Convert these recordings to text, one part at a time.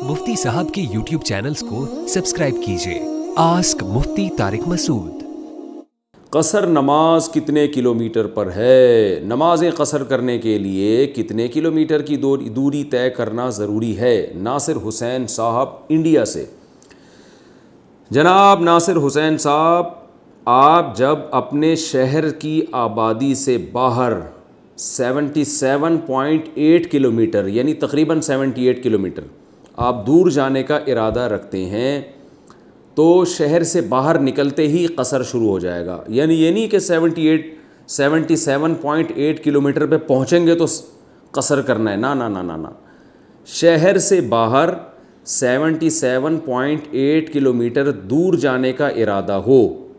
मुफ्ती साहब के YouTube channels को सब्सक्राइब कीजिए। आस्क मुफ्ती तारिक मसूद। क़सर नमाज कितने किलोमीटर पर है? नमाज़ें क़सर करने के लिए कितने किलोमीटर की दूरी तय करना ज़रूरी है? नासिर हुसैन साहब इंडिया से। जनाब नासिर हुसैन साहब, आप जब अपने शहर की आबादी से बाहर 77.8 किलोमीटर यानी तकरीबन 78 किलोमीटर आप दूर जाने का इरादा रखते हैं तो शहर से बाहर निकलते ही क़सर शुरू हो जाएगा। यानी ये नहीं कि 77.8 किलोमीटर पे पहुँचेंगे तो क़सर करना है, ना ना ना ना ना। शहर से बाहर 77.8 किलोमीटर दूर जाने का इरादा हो,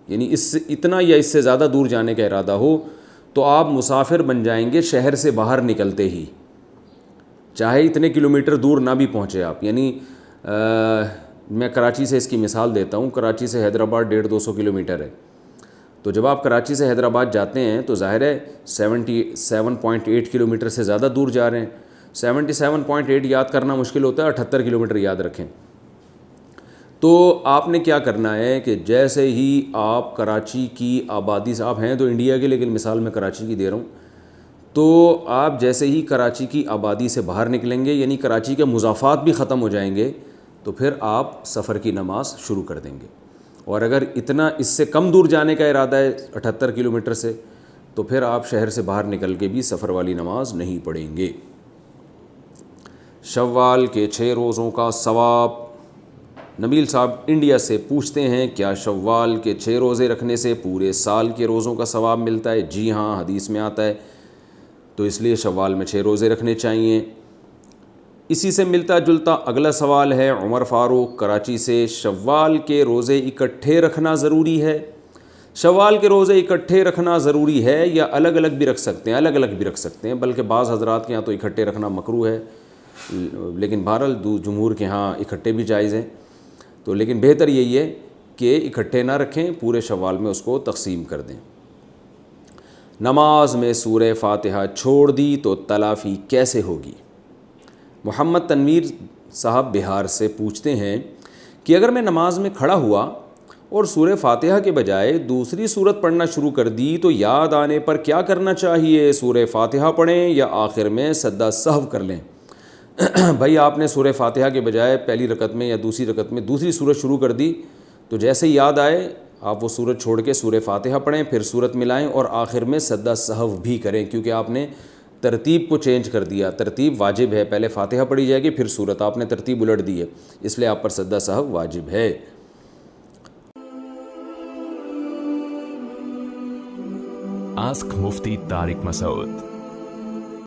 यानी इससे इतना या इससे ज़्यादा दूर जाने का इरादा हो तो आप मुसाफिर बन जाएंगे शहर से बाहर निकलते ही, चाहे इतने किलोमीटर दूर ना भी पहुँचे आप। यानी मैं कराची से इसकी मिसाल देता हूँ। कराची से हैदराबाद 150-200 किलोमीटर है। तो जब आप कराची से हैदराबाद जाते हैं तो ज़ाहिर है 77.8 किलोमीटर से ज़्यादा दूर जा रहे हैं। 77.8 याद करना मुश्किल होता है, 78 किलोमीटर याद रखें। तो आपने क्या करना है कि जैसे ही आप कराची की आबादी से, आप हैं तो इंडिया के लेकिन मिसाल मैं कराची की दे रहा हूँ, तो आप जैसे ही कराची की आबादी से बाहर निकलेंगे यानी कराची के मुज़ाफ़ात भी ख़त्म हो जाएंगे तो फिर आप सफ़र की नमाज़ शुरू कर देंगे। और अगर इतना इससे कम दूर जाने का इरादा है 78 किलोमीटर से, तो फिर आप शहर से बाहर निकल के भी सफ़र वाली नमाज नहीं पढ़ेंगे। शव्वाल के 6 रोज़ों का सवाब। नबील साहब इंडिया से पूछते हैं, क्या शव्वाल के 6 रोज़े रखने से पूरे साल के रोज़ों का सवाब मिलता है? जी हाँ, हदीस में आता है, तो इसलिए शव्वाल में 6 रोज़े रखने चाहिए। इसी से मिलता जुलता अगला सवाल है उमर फ़ारूक कराची से, शव्वाल के रोज़े इकट्ठे रखना ज़रूरी है? शव्वाल के रोज़े इकट्ठे रखना ज़रूरी है या अलग अलग भी रख सकते हैं? अलग अलग भी रख सकते हैं, बल्कि बाज़ हज़रात के यहाँ तो इकट्ठे रखना मकरूह है, लेकिन बहरहाल जमहूर के यहाँ इकट्ठे भी जायज़ हैं। तो लेकिन बेहतर यही है कि इकट्ठे ना रखें, पूरे शव्वाल में उसको तक़सीम कर दें। नमाज में सूरह फ़ातिहा छोड़ दी तो तलाफ़ी कैसे होगी? मोहम्मद तनवीर साहब बिहार से पूछते हैं कि अगर मैं नमाज में खड़ा हुआ और सूरह फ़ातिहा के बजाय दूसरी सूरत पढ़ना शुरू कर दी तो याद आने पर क्या करना चाहिए? सूरह फ़ातिहा पढ़ें या आखिर में सद्दा सहव कर लें? भाई, आपने सूरह फ़ातिहा के बजाय पहली रकत में या दूसरी रकत में दूसरी सूरत शुरू कर दी तो जैसे ही याद आए आप वो सूरत छोड़ के सूरह फ़ातिहा पढ़ें, फिर सूरत मिलाएं और आखिर में सद्दा सहव भी करें, क्योंकि आपने तरतीब को चेंज कर दिया। तरतीब वाजिब है, पहले फ़ातिहा पढ़ी जाएगी फिर सूरत, आपने तरतीब उलट दी है, इसलिए आप पर सद्दा सहव वाजिब है। आस्क मुफ्ती तारिक मसूद।